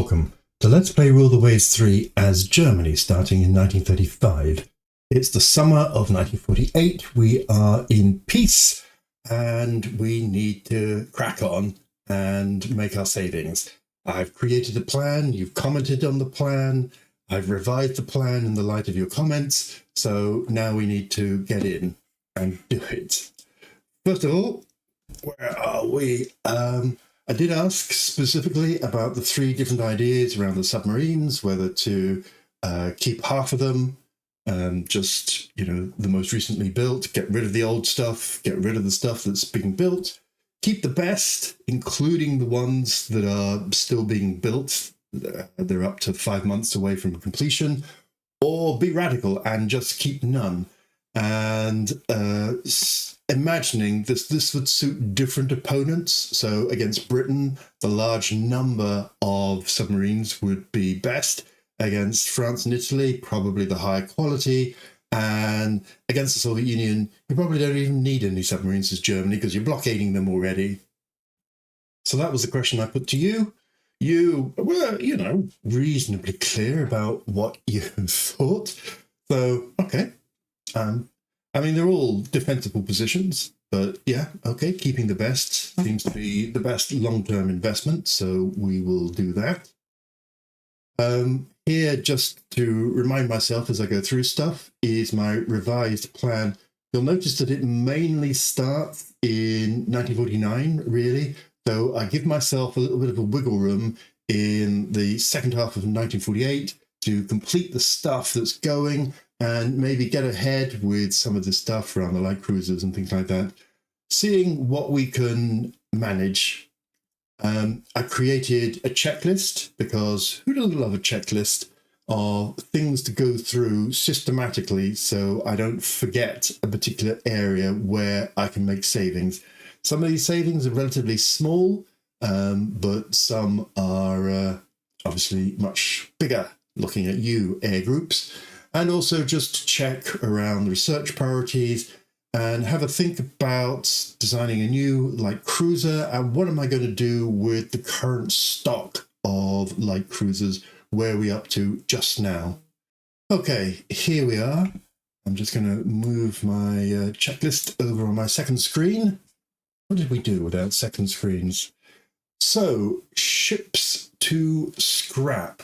Welcome to Let's Play Rule the Waves 3 as Germany starting in 1935. It's the summer of 1948, we are in peace and we need to crack on and make our savings. I've created a plan, you've commented on the plan, I've revised the plan in the light of your comments, so now we need to get in and do it. First of all, where are we? I did ask specifically about the three different ideas around the submarines, whether to keep half of them, just, the most recently built, get rid of the old stuff, get rid of the stuff that's being built, keep the best, including the ones that are still being built. They're up to 5 months away from completion, or be radical and just keep none. And imagining this would suit different opponents. So against Britain, the large number of submarines would be best. Against France and Italy, probably the high quality. And against the Soviet Union, you probably don't even need any submarines as Germany because you're blockading them already. So that was the question I put to you. You were, reasonably clear about what you thought. So, okay. They're all defensible positions, but yeah, okay, keeping the best seems to be the best long-term investment, so we will do that. Here, just to remind myself as I go through stuff, is my revised plan. You'll notice that it mainly starts in 1949, really, so I give myself a little bit of a wiggle room in the second half of 1948 to complete the stuff that's going, and maybe get ahead with some of the stuff around the light cruisers and things like that. Seeing what we can manage. I created a checklist because who doesn't love a checklist of things to go through systematically so I don't forget a particular area where I can make savings. Some of these savings are relatively small, but some are obviously much bigger, looking at you, air groups. And also just check around the research priorities and have a think about designing a new light cruiser and what am I going to do with the current stock of light cruisers, where are we up to just now. Okay, here we are. I'm just going to move my checklist over on my second screen. What did we do without second screens? So, ships to scrap.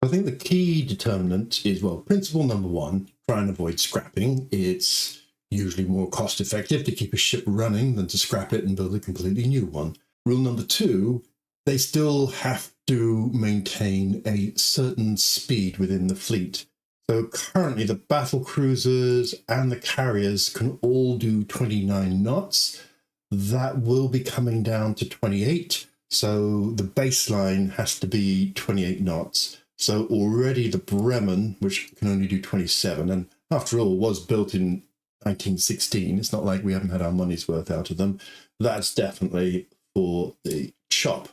I think the key determinant is, principle number one, try and avoid scrapping. It's usually more cost effective to keep a ship running than to scrap it and build a completely new one. Rule number two, they still have to maintain a certain speed within the fleet. So currently the battle cruisers and the carriers can all do 29 knots. That will be coming down to 28. So the baseline has to be 28 knots. So already the Bremen, which can only do 27, and after all was built in 1916, it's not like we haven't had our money's worth out of them. That's definitely for the chop.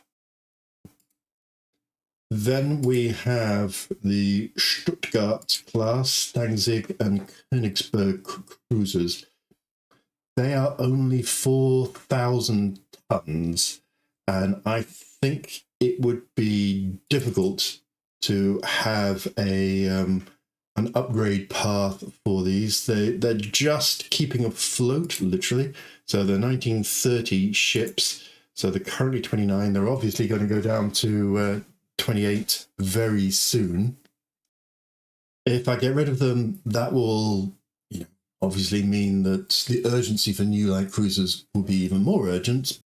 Then we have the Stuttgart class, Danzig and Königsberg cruisers. They are only 4,000 tons, and I think it would be difficult to have an upgrade path for these. They're just keeping afloat, literally. So they're 1930 ships. So they're currently 29. They're obviously going to go down to 28 very soon. If I get rid of them, that will, obviously mean that the urgency for new light cruisers will be even more urgent.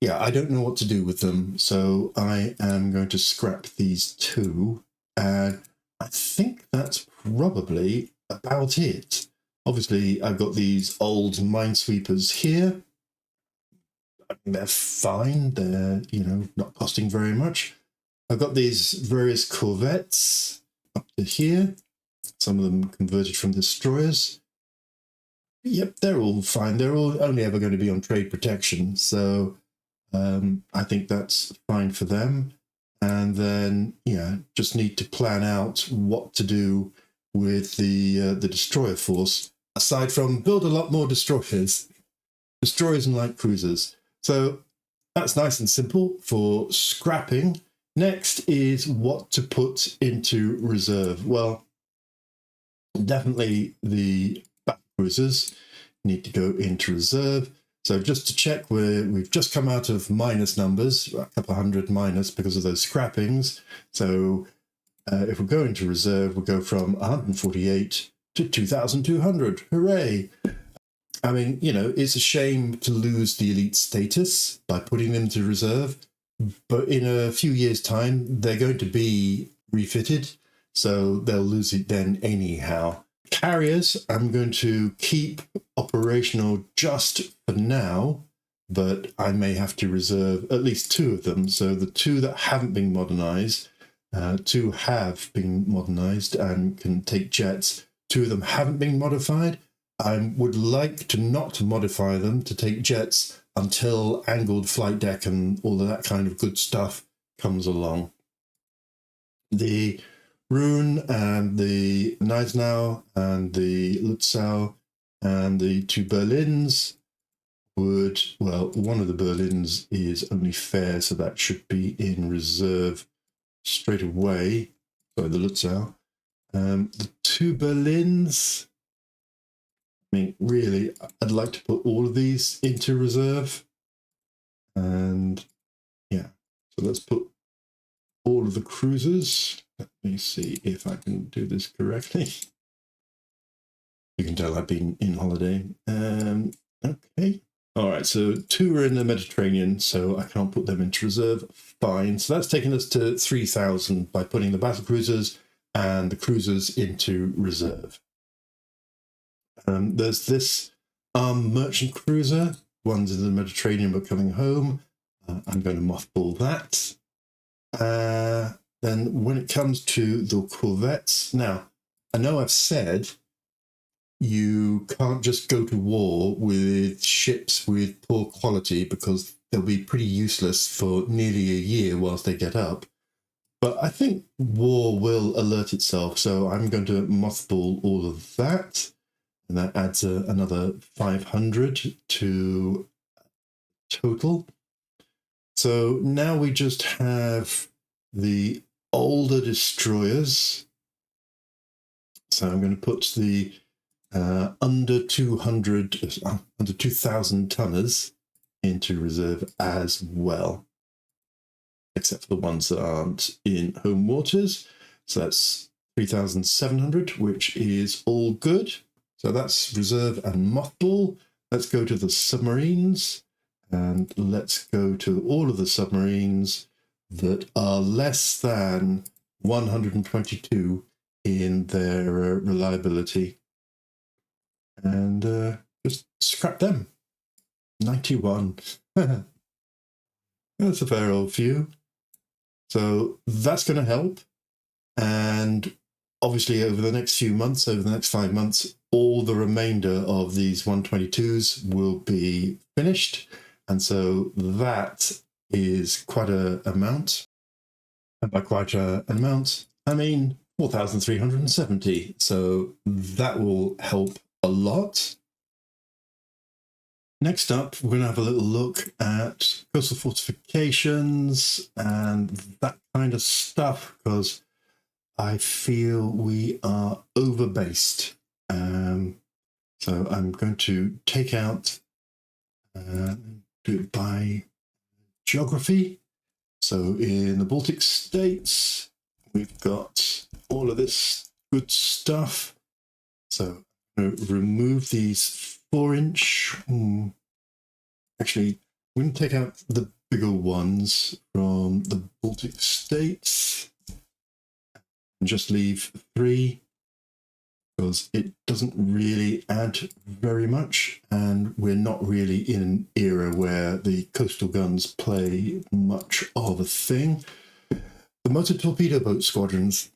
Yeah, I don't know what to do with them, so I am going to scrap these two, and I think that's probably about it. Obviously, I've got these old minesweepers here. I think they're fine. They're, not costing very much. I've got these various corvettes up to here. Some of them converted from destroyers. Yep, they're all fine. They're all only ever going to be on trade protection, so I think that's fine for them. And then, just need to plan out what to do with the destroyer force, aside from build a lot more destroyers and light cruisers. So that's nice and simple for scrapping. Next is what to put into reserve. Well, definitely the battle cruisers need to go into reserve. So just to check, we've just come out of minus numbers, a couple hundred minus because of those scrappings. So if we go into reserve, we'll go from 148 to 2,200. Hooray! I mean, you know, it's a shame to lose the elite status by putting them to reserve, but in a few years' time, they're going to be refitted, so they'll lose it then anyhow. Carriers, I'm going to keep operational just for now, but I may have to reserve at least 2 of them. So the 2 that haven't been modernized, 2 have been modernized and can take jets. 2 of them haven't been modified. I would like to not modify them to take jets until angled flight deck and all of that kind of good stuff comes along. The Rune and the Gneisenau and the Lutzow and the 2 Berlins would, well, one of the Berlins is only fair, so that should be in reserve straight away. Sorry, the Lutzow. The 2 Berlins, I mean, really, I'd like to put all of these into reserve. And yeah, so let's put all of the cruisers. Let me see if I can do this correctly. You can tell I've been in holiday. Okay. All right, so 2 are in the Mediterranean, so I can't put them into reserve. Fine. So that's taken us to 3,000 by putting the battle cruisers and the cruisers into reserve. There's this merchant cruiser. One's in the Mediterranean but coming home. I'm going to mothball that. Then when it comes to the corvettes, now, I know I've said you can't just go to war with ships with poor quality because they'll be pretty useless for nearly a year whilst they get up. But I think war will alert itself, so I'm going to mothball all of that. And that adds another 500 to total. So now we just have the older destroyers. So I'm going to put the under 2,000 tonners into reserve as well, except for the ones that aren't in home waters. So that's 3,700, which is all good. So that's reserve and mothball. Let's go to the submarines, and let's go to all of the submarines that are less than 122 in their reliability. And just scrap them. 91. That's a fair old few. So that's going to help. And obviously over the next few months, over the next 5 months, all the remainder of these 122s will be finished. And so that is quite an amount. And by quite an amount, I mean 4,370. So that will help a lot. Next up, we're going to have a little look at coastal fortifications and that kind of stuff, because I feel we are overbased. So I'm going to take out, do it by geography. So in the Baltic states, we've got all of this good stuff. So I'm going to remove these 4-inch. Actually, we're going to take out the bigger ones from the Baltic states and just leave 3, because it doesn't really add very much, and we're not really in an era where the coastal guns play much of a thing. The motor torpedo boat squadrons,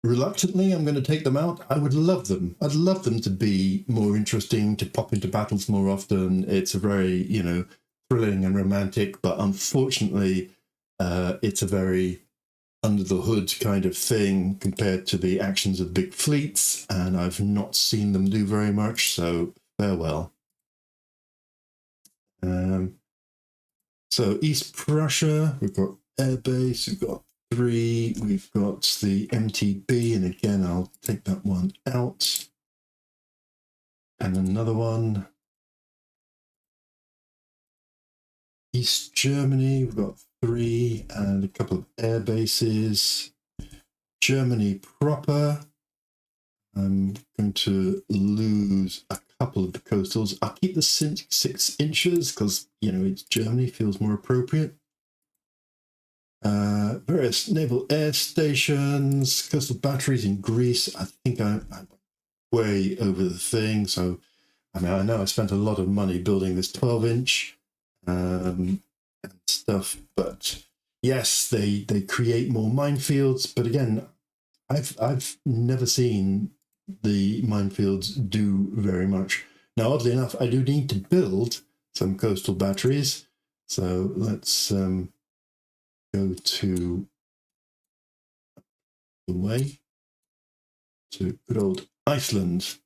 reluctantly, I'm going to take them out. I would love them. I'd love them to be more interesting, to pop into battles more often. It's a very, thrilling and romantic, but unfortunately, it's a very under the hood kind of thing compared to the actions of big fleets, and I've not seen them do very much, so farewell. So East Prussia, we've got airbase. We've got 3. We've got the MTB, and again, I'll take that one out. And another one. East Germany, we've got 3 and a couple of air bases. Germany proper, I'm going to lose a couple of the coastals. I'll keep the 6 inches because, you know, it's Germany, feels more appropriate. Various naval air stations, coastal batteries in Greece. I think I'm way over the thing. So, I mean, I know I spent a lot of money building this 12-inch and stuff, but yes, they create more minefields. But again, I've never seen the minefields do very much. Now, oddly enough, I do need to build some coastal batteries. So let's go to the way to good old Iceland.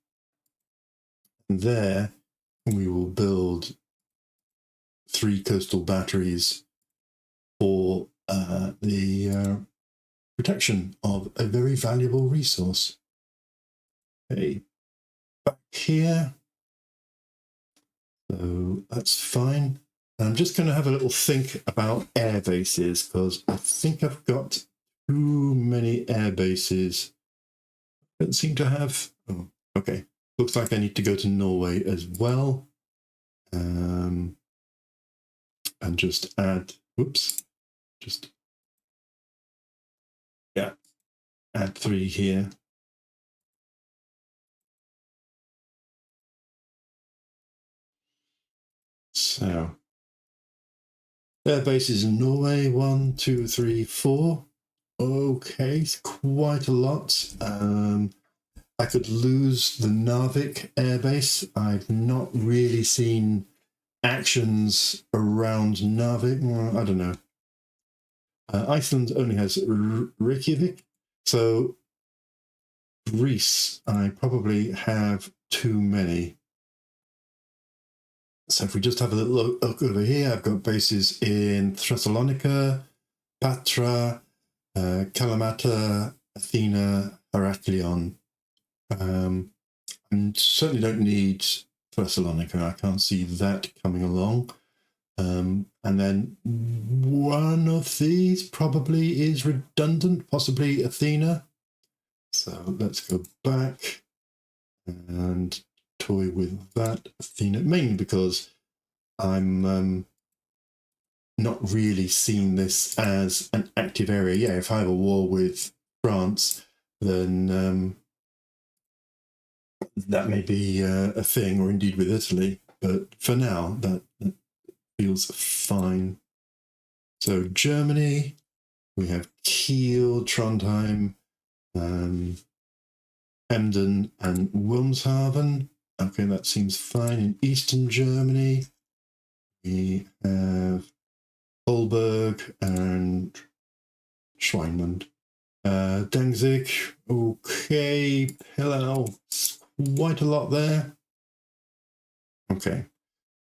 And there we will build 3 coastal batteries for the protection of a very valuable resource. Okay, back here. So that's fine. I'm just going to have a little think about air bases because I think I've got too many air bases. I don't seem to have. Oh, okay. Looks like I need to go to Norway as well. And just add, whoops, just, yeah, add 3 here. So, air bases in Norway, 1, 2, 3, 4. Okay, it's quite a lot. I could lose the Narvik airbase. I've not really seen actions around Narvik. Well, I don't know. Iceland only has Reykjavik, so Greece, I probably have too many. So if we just have a little look over here, I've got bases in Thessalonica, Patra, Kalamata, Athena, Heraklion. And certainly don't need Thessalonica. I can't see that coming along. And then one of these probably is redundant, possibly Athena. So let's go back and toy with that Athena, mainly because I'm not really seeing this as an active area. Yeah, if I have a war with France, then that may be a thing, or indeed with Italy. But for now, that feels fine. So Germany, we have Kiel, Trondheim, Emden, and Wilmshaven. Okay, that seems fine. In Eastern Germany, we have Holberg and Schweinmund. Danzig, okay. Pillau, quite a lot there. Okay,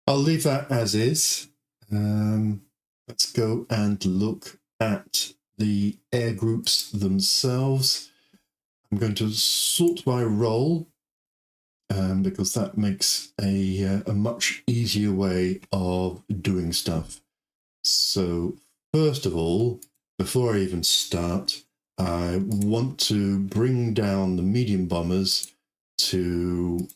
I'll leave that as is. Let's go and look at the air groups themselves. I'm going to sort by role because that makes a much easier way of doing stuff. So first of all, before I even start, I want to bring down the medium bombers to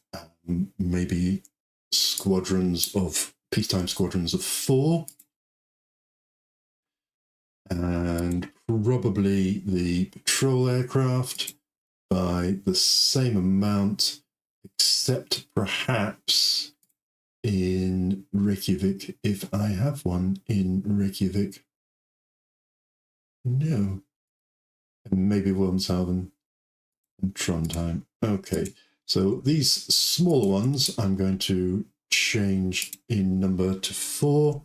maybe peacetime squadrons of 4. And probably the patrol aircraft by the same amount, except perhaps in Reykjavik, if I have one in Reykjavik. No. And maybe Wilmshaven and Trondheim. Okay, so these smaller ones I'm going to change in number to 4.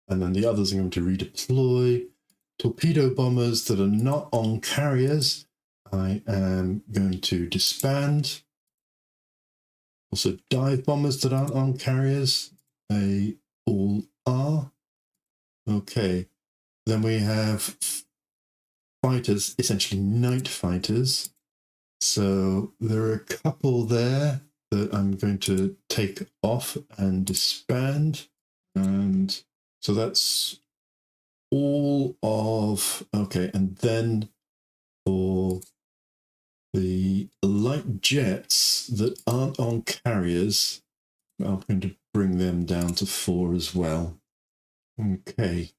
And then the others I'm going to redeploy. Torpedo bombers that are not on carriers, I am going to disband. Also dive bombers that aren't on carriers, they all are. Okay, then we have fighters, essentially night fighters. So there are a couple there that I'm going to take off and disband. And so that's all of, okay, and then for the light jets that aren't on carriers, I'm going to bring them down to 4 as well. Okay.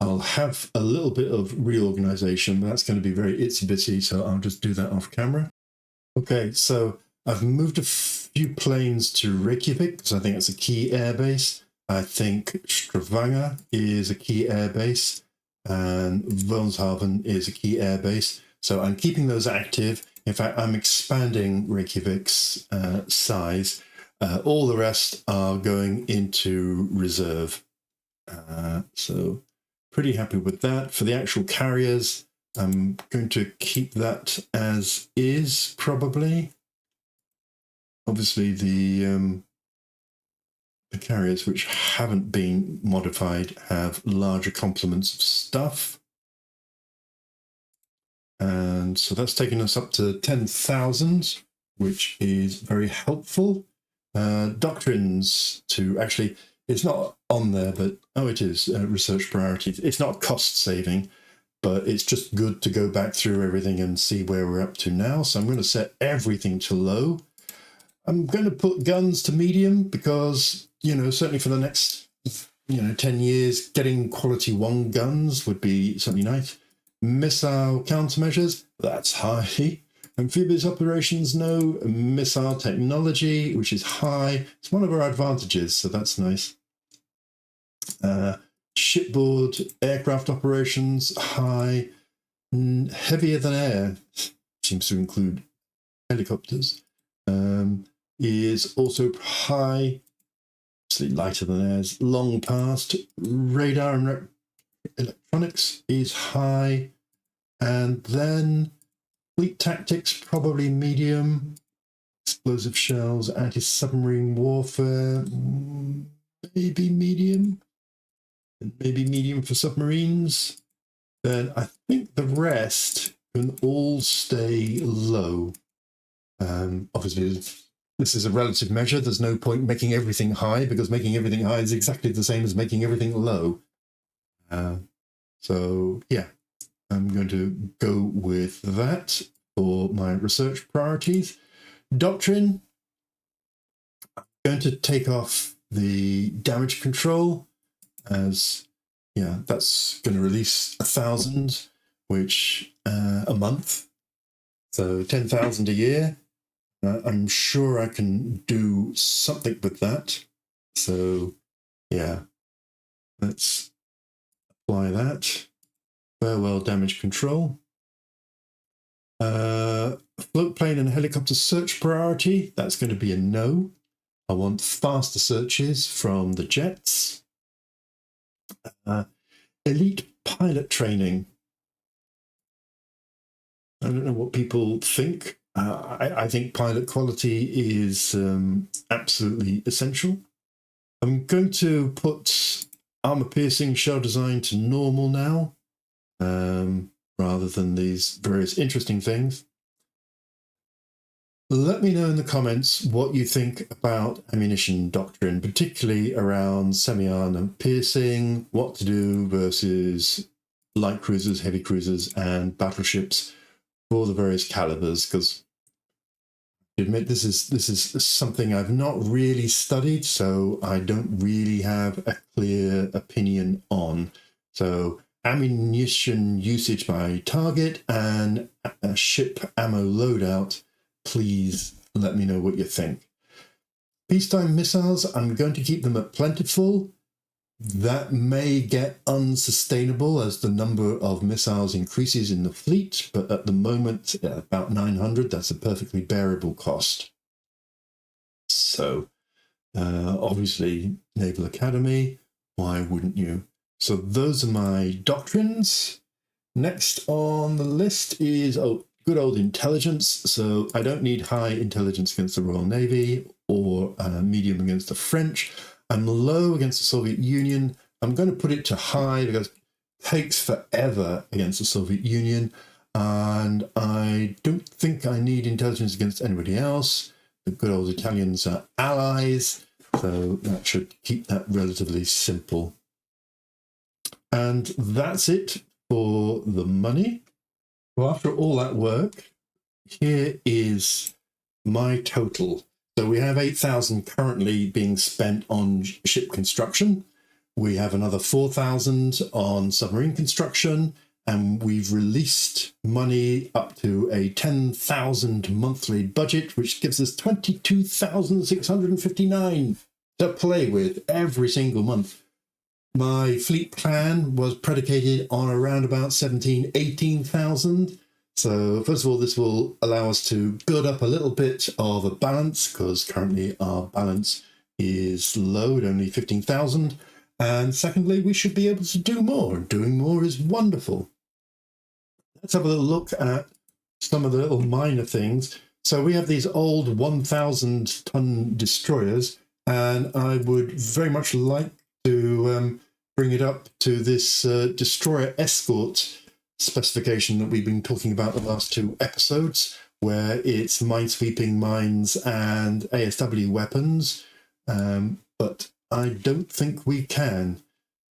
I'll have a little bit of reorganization, but that's going to be very itsy-bitsy, so I'll just do that off camera. Okay, so I've moved a few planes to Reykjavik, because I think it's a key airbase. I think Stavanger is a key airbase, and Wilhelmshaven is a key airbase. So I'm keeping those active. In fact, I'm expanding Reykjavik's size. All the rest are going into reserve. So pretty happy with that. For the actual carriers, I'm going to keep that as is, probably. Obviously, the carriers which haven't been modified have larger complements of stuff. And so that's taken us up to 10,000, which is very helpful. Doctrines to actually, it's not on there, but oh, it is research priorities. It's not cost saving, but it's just good to go back through everything and see where we're up to now. So I'm going to set everything to low. I'm going to put guns to medium because, you know, certainly for the next, 10 years, getting quality 1 guns would be something nice. Missile countermeasures, that's high. Amphibious operations, no. Missile technology, which is high. It's one of our advantages, so that's nice. Shipboard aircraft operations, high. Heavier than air, seems to include helicopters, is also high. Obviously lighter than air's long past. Radar and electronics is high. And then fleet tactics, probably medium. Explosive shells, anti-submarine warfare, maybe medium. And maybe medium for submarines. Then I think the rest can all stay low. Obviously, this is a relative measure. There's no point making everything high, because making everything high is exactly the same as making everything low. So, yeah, I'm going to go with that for my research priorities. Doctrine, I'm going to take off the damage control, as, yeah, that's going to release 1,000, which a month. So 10,000 a year. I'm sure I can do something with that. So, yeah, let's apply that. Farewell damage control. Float plane and helicopter search priority, that's going to be a no. I want faster searches from the jets. Elite pilot training. I don't know what people think. I think pilot quality is absolutely essential. I'm going to put armor piercing shell design to normal now, rather than these various interesting things. Let me know in the comments what you think about ammunition doctrine, particularly around semi-armor piercing, what to do versus light cruisers, heavy cruisers, and battleships for the various calibers, because I admit this is something I've not really studied, so I don't really have a clear opinion on. So ammunition usage by target and ship ammo loadout, please let me know what you think. Peacetime missiles, I'm going to keep them at plentiful. That may get unsustainable as the number of missiles increases in the fleet, but at the moment, about 900, that's a perfectly bearable cost. So, obviously, Naval Academy, why wouldn't you? So those are my doctrines. Next on the list is, good old intelligence. So I don't need high intelligence against the Royal Navy or medium against the French. I'm low against the Soviet Union. I'm going to put it to high because it takes forever against the Soviet Union. And I don't think I need intelligence against anybody else. The good old Italians are allies. So that should keep that relatively simple. And that's it for the money. Well, after all that work, here is my total. So we have 8,000 currently being spent on ship construction. We have another 4,000 on submarine construction, and we've released money up to a 10,000 monthly budget, which gives us 22,659 to play with every single month. My fleet plan was predicated on around about 18,000. So first of all, this will allow us to build up a little bit of a balance, because currently our balance is low at only 15,000. And secondly, we should be able to do more. Doing more is wonderful. Let's have a little look at some of the little minor things. So we have these old 1,000-ton destroyers, and I would very much like to bring it up to this destroyer escort specification that we've been talking about the last 2 episodes, where it's minesweeping mines and ASW weapons, but I don't think we can.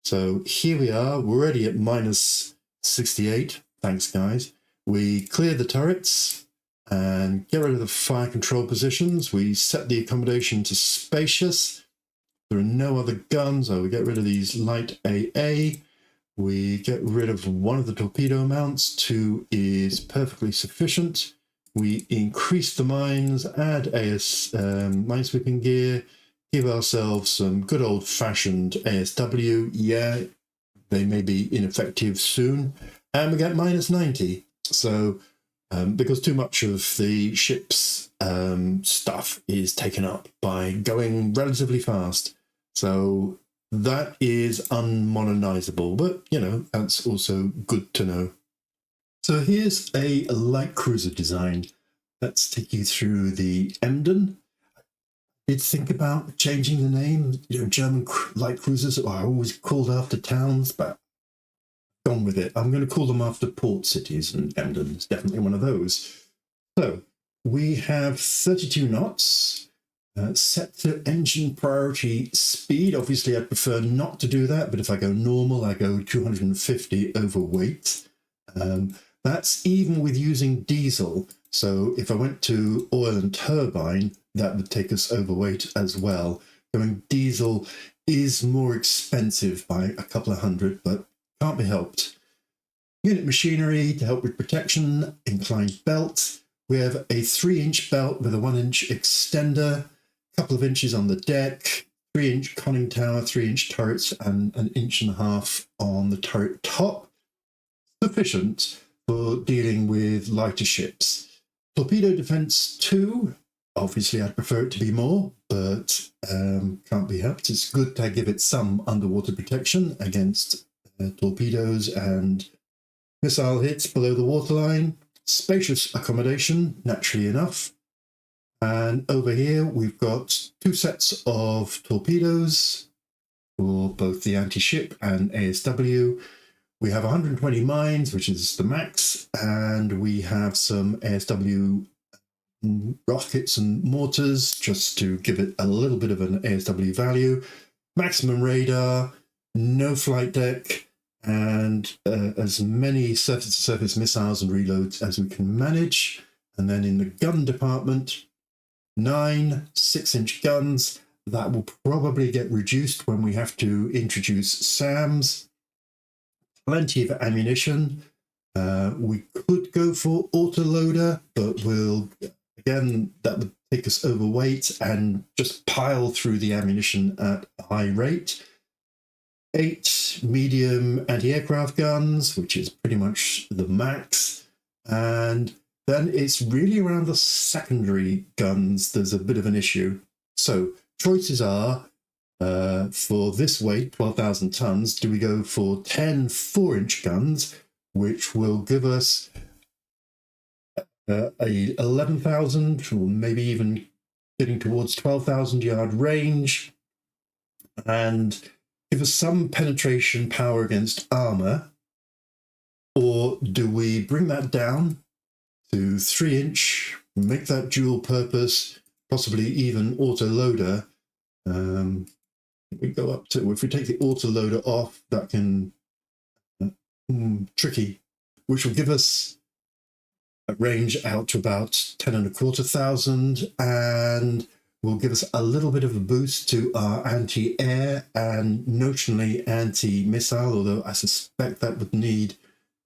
So here we are, we're already at minus 68. Thanks, guys. We clear the turrets and get rid of the fire control positions. We set the accommodation to spacious. There are no other guns. So we get rid of these light AA. We get rid of one of the torpedo mounts. 2 is perfectly sufficient. We increase the mines, add minesweeping gear, give ourselves some good old-fashioned ASW. Yeah, they may be ineffective soon. And we get minus 90. So because too much of the ship's stuff is taken up by going relatively fast. So that is unmodernizable, but, you know, that's also good to know. So here's a light cruiser design. Let's take you through the Emden. I did think about changing the name. You know, German light cruisers are always called after towns, but gone with it. I'm going to call them after port cities, and Emden is definitely one of those. So we have 32 knots. Set to engine priority speed. Obviously, I'd prefer not to do that, but if I go normal, I go 250 overweight. That's even with using diesel. So if I went to oil and turbine, that would take us overweight as well. Going diesel is more expensive by a couple of hundred, but can't be helped. Unit machinery to help with protection, inclined belt. We have a 3-inch belt with a 1-inch extender, couple of inches on the deck, 3-inch conning tower, 3-inch turrets, and 1.5 inches on the turret top. Sufficient for dealing with lighter ships. Torpedo defense 2. Obviously, I'd prefer it to be more, but can't be helped. It's good to give it some underwater protection against torpedoes and missile hits below the waterline. Spacious accommodation, naturally enough. And over here, we've got 2 sets of torpedoes for both the anti-ship and ASW. We have 120 mines, which is the max, and we have some ASW rockets and mortars, just to give it a little bit of an ASW value. Maximum radar, no flight deck, and as many surface-to-surface missiles and reloads as we can manage. And then in the gun department, 9 6-inch guns. That will probably get reduced when we have to introduce SAMs. Plenty of ammunition. We could go for autoloader, but that would take us overweight and just pile through the ammunition at a high rate. 8 medium anti-aircraft guns, which is pretty much the max. And then it's really around the secondary guns there's a bit of an issue. So choices are, for this weight, 12,000 tons, do we go for 10 4-inch guns, which will give us a 11,000, or maybe even getting towards 12,000 yard range, and give us some penetration power against armor? Or do we bring that down to 3-inch, make that dual purpose, possibly even auto-loader? We go up to, if we take the auto-loader off, that can, tricky, which will give us a range out to about 10,250, and will give us a little bit of a boost to our anti-air and notionally anti-missile, although I suspect that would need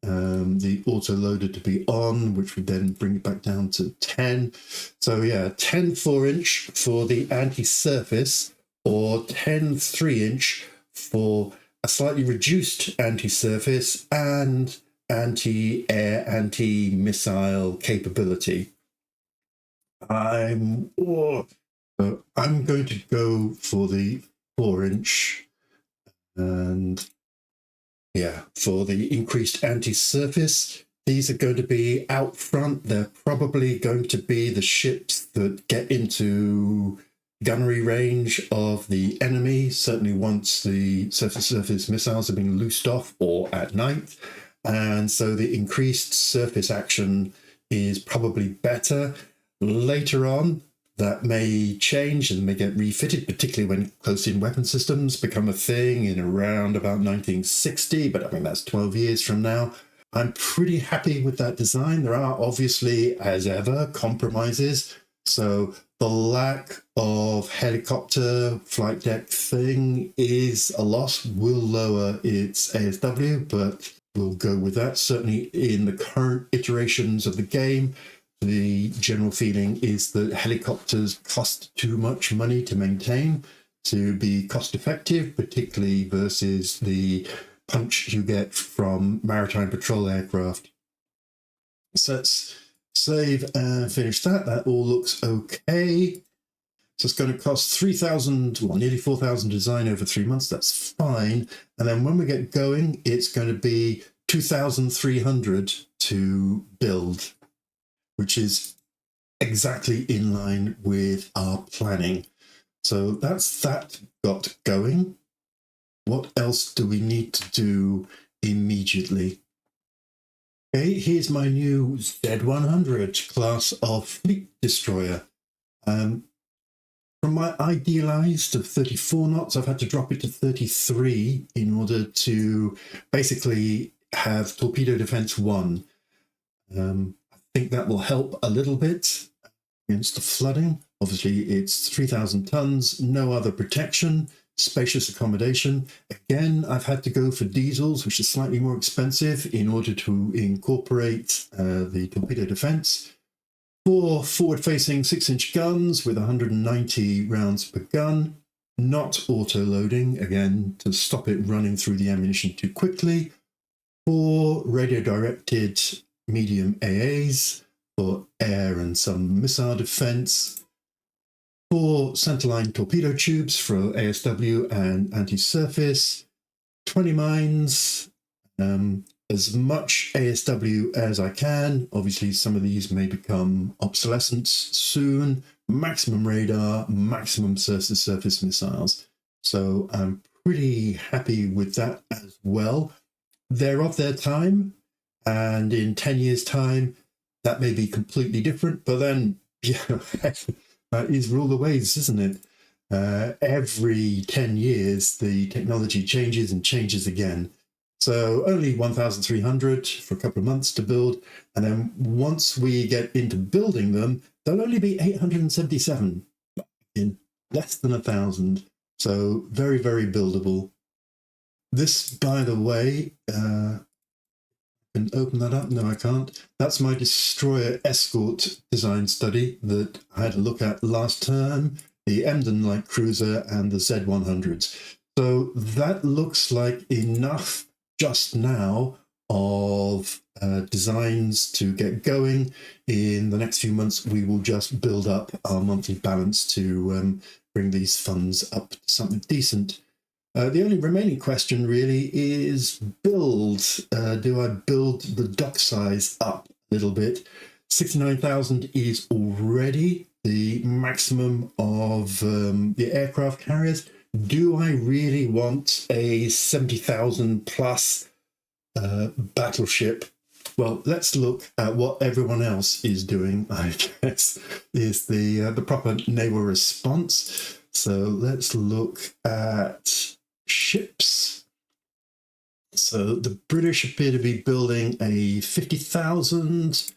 the auto-loader to be on, which would then bring it back down to 10. So yeah, 10 4-inch for the anti-surface, or 10 3-inch for a slightly reduced anti-surface and anti-air, anti-missile capability. I'm going to go for the 4-inch, and yeah, for the increased anti-surface. These are going to be out front. They're probably going to be the ships that get into gunnery range of the enemy, certainly once the surface missiles have been loosed off or at night. And so the increased surface action is probably better. Later on, that may change and may get refitted, particularly when close-in weapon systems become a thing in around about 1960, but I mean, that's 12 years from now. I'm pretty happy with that design. There are obviously, as ever, compromises. So the lack of helicopter flight deck thing is a loss, will lower its ASW, but we'll go with that. Certainly in the current iterations of the game, the general feeling is that helicopters cost too much money to maintain to be cost effective, particularly versus the punch you get from maritime patrol aircraft. So let's save and finish that. That all looks okay. So it's going to cost 3,000, well, nearly 4,000 design over 3 months. That's fine. And then when we get going, it's going to be 2,300 to build, which is exactly in line with our planning. So that's that got going. What else do we need to do immediately? Okay, here's my new Z100 class of fleet destroyer. From my idealized of 34 knots, I've had to drop it to 33 in order to basically have torpedo defense 1. I think that will help a little bit against the flooding. Obviously, it's 3,000 tons, no other protection, spacious accommodation. Again, I've had to go for diesels, which is slightly more expensive in order to incorporate the torpedo defense. 4 forward-facing 6-inch guns with 190 rounds per gun, not auto-loading, again, to stop it running through the ammunition too quickly. 4 radio-directed medium AAs for air and some missile defense. 4 centerline torpedo tubes for ASW and anti-surface. 20 mines, as much ASW as I can. Obviously, some of these may become obsolescent soon. Maximum radar, maximum surface missiles. So I'm pretty happy with that as well. They're of their time. And in 10 years' time, that may be completely different. But then, that is rule the ways, isn't it? Every 10 years, the technology changes and changes again. So only 1,300 for a couple of months to build. And then once we get into building them, there'll only be 877 in less than 1,000. So very, very buildable. This, by the way, can open that up? No, I can't. That's my destroyer escort design study that I had a look at last term, the Emden light cruiser and the Z100s. So that looks like enough just now of designs to get going. In the next few months, we will just build up our monthly balance to bring these funds up to something decent. The only remaining question really is build. Do I build the dock size up a little bit? 69,000 is already the maximum of the aircraft carriers. do I really want a 70,000 plus battleship? Well, let's look at what everyone else is doing, I guess, is the proper naval response. So let's look at ships. So the British appear to be building a 50,000.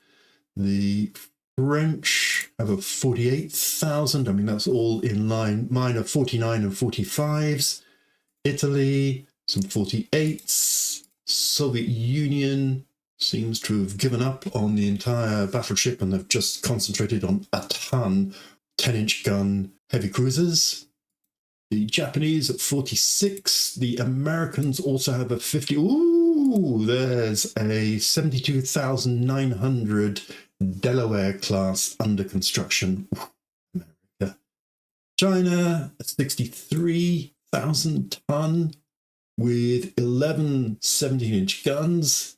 The French have a 48,000. I mean, that's all in line. Mine are 49 and 45s. Italy, some 48s. Soviet Union seems to have given up on the entire battleship and they've just concentrated on a ton 10-inch gun heavy cruisers. The Japanese at 46. The Americans also have a 50. Ooh, there's a 72,900 Delaware class under construction. America. China, a 63,000 ton with 11 17-inch guns.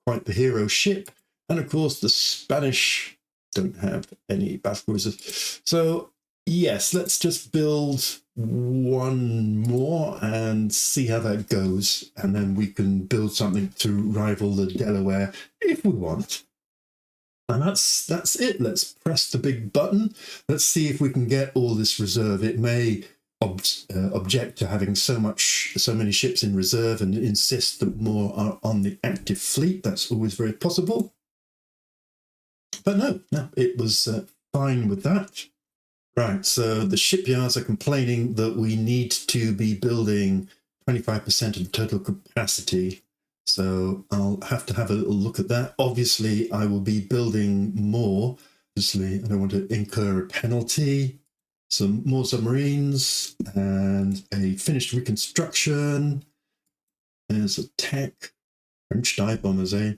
Quite the hero ship. And of course, the Spanish don't have any battle cruisers. So, yes, let's just build one more and see how that goes. And then we can build something to rival the Delaware if we want. And that's it. Let's press the big button. Let's see if we can get all this reserve. It may object to having so many ships in reserve and insist that more are on the active fleet. That's always very possible. But no, it was fine with that. Right, so the shipyards are complaining that we need to be building 25% of the total capacity. So I'll have to have a little look at that. Obviously, I will be building more. Obviously, I don't want to incur a penalty. Some more submarines and a finished reconstruction. There's a tech, French dive bombers, and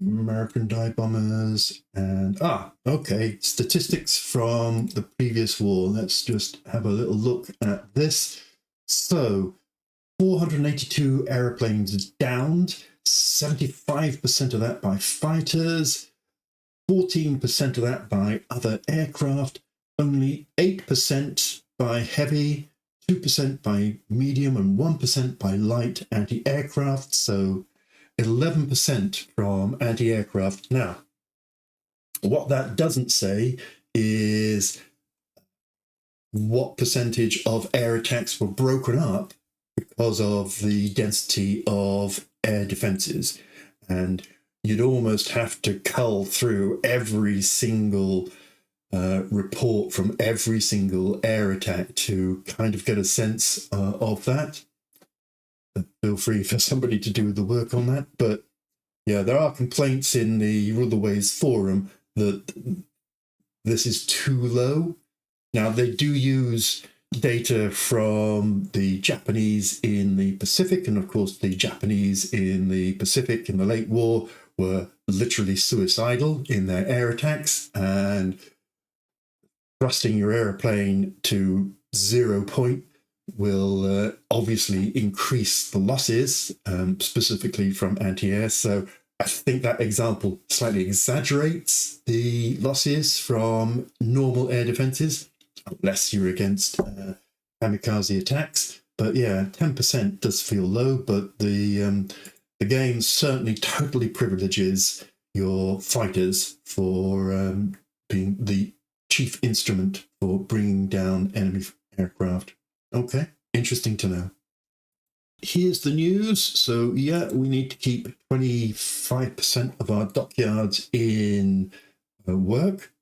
American dive bombers. And okay, statistics from the previous war. Let's just have a little look at this. So 482 aeroplanes downed, 75% of that by fighters, 14% of that by other aircraft, only 8% by heavy, 2% by medium, and 1% by light anti-aircraft. So 11% from anti-aircraft. Now, what that doesn't say is what percentage of air attacks were broken up because of the density of air defenses. And you'd almost have to cull through every single report from every single air attack to kind of get a sense of that. Feel free for somebody to do the work on that. But yeah, there are complaints in the Rutherways forum that this is too low. Now, they do use data from the Japanese in the Pacific, and of course the Japanese in the Pacific in the late war were literally suicidal in their air attacks, and thrusting your airplane to 0 point will obviously increase the losses, specifically from anti-air. So I think that example slightly exaggerates the losses from normal air defenses, unless you're against kamikaze attacks. But yeah, 10% does feel low, but the game certainly totally privileges your fighters for being the chief instrument for bringing down enemy aircraft. Okay, interesting to know. Here's the news. So yeah, we need to keep 25% of our dockyards in work.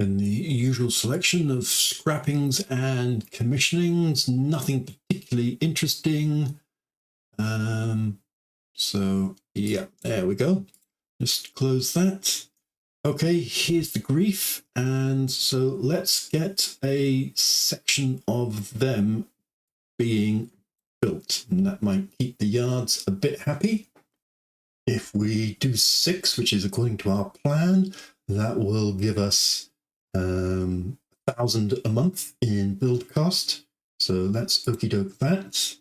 And the usual selection of scrappings and commissionings, nothing particularly interesting. So yeah, there we go. Just close that. Okay, here's the grief. And so let's get a section of them being built. And that might keep the yards a bit happy. If we do 6, which is according to our plan, that will give us 1,000 a month in build cost. So let's okie doke that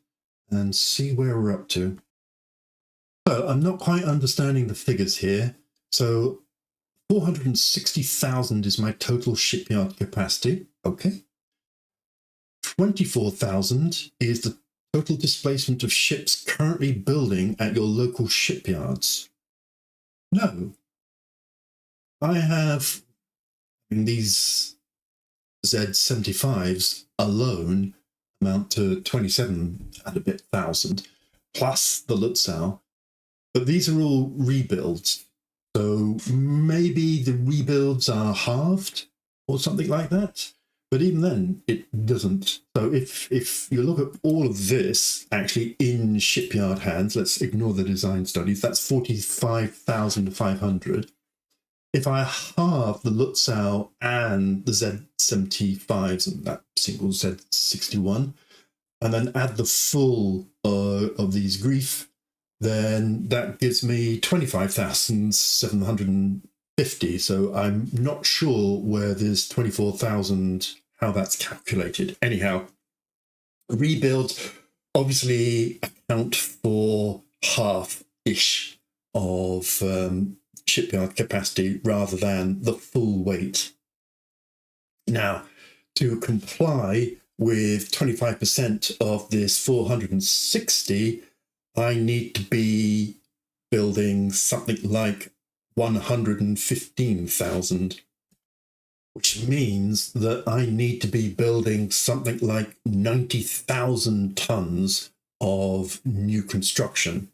and see where we're up to. So I'm not quite understanding the figures here. So 460,000 is my total shipyard capacity. Okay. 24,000 is the total displacement of ships currently building at your local shipyards. No. I have these Z75s alone amount to 27 and a bit thousand, plus the Lutzow. But these are all rebuilds. So maybe the rebuilds are halved or something like that. But even then, it doesn't. So if you look at all of this actually in shipyard hands, let's ignore the design studies, that's 45,500. If I halve the Lutzow and the Z75s and that single Z61, and then add the full of these grief, then that gives me 25,750. So I'm not sure where this 24,000, how that's calculated. Anyhow, rebuilds obviously account for half-ish of shipyard capacity rather than the full weight. Now, to comply with 25% of this 460, I need to be building something like 115,000, which means that I need to be building something like 90,000 tons of new construction.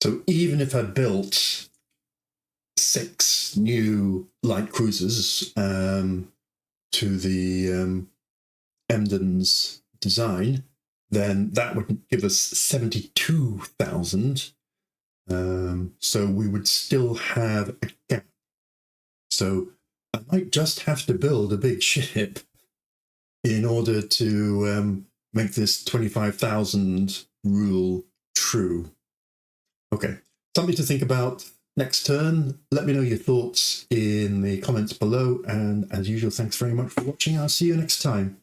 So even if I built 6 new light cruisers to the Emden's design, then that would give us 72,000. So we would still have a gap. So I might just have to build a big ship in order to make this 25,000 rule true. Okay, something to think about next turn. Let me know your thoughts in the comments below. And as usual, thanks very much for watching. I'll see you next time.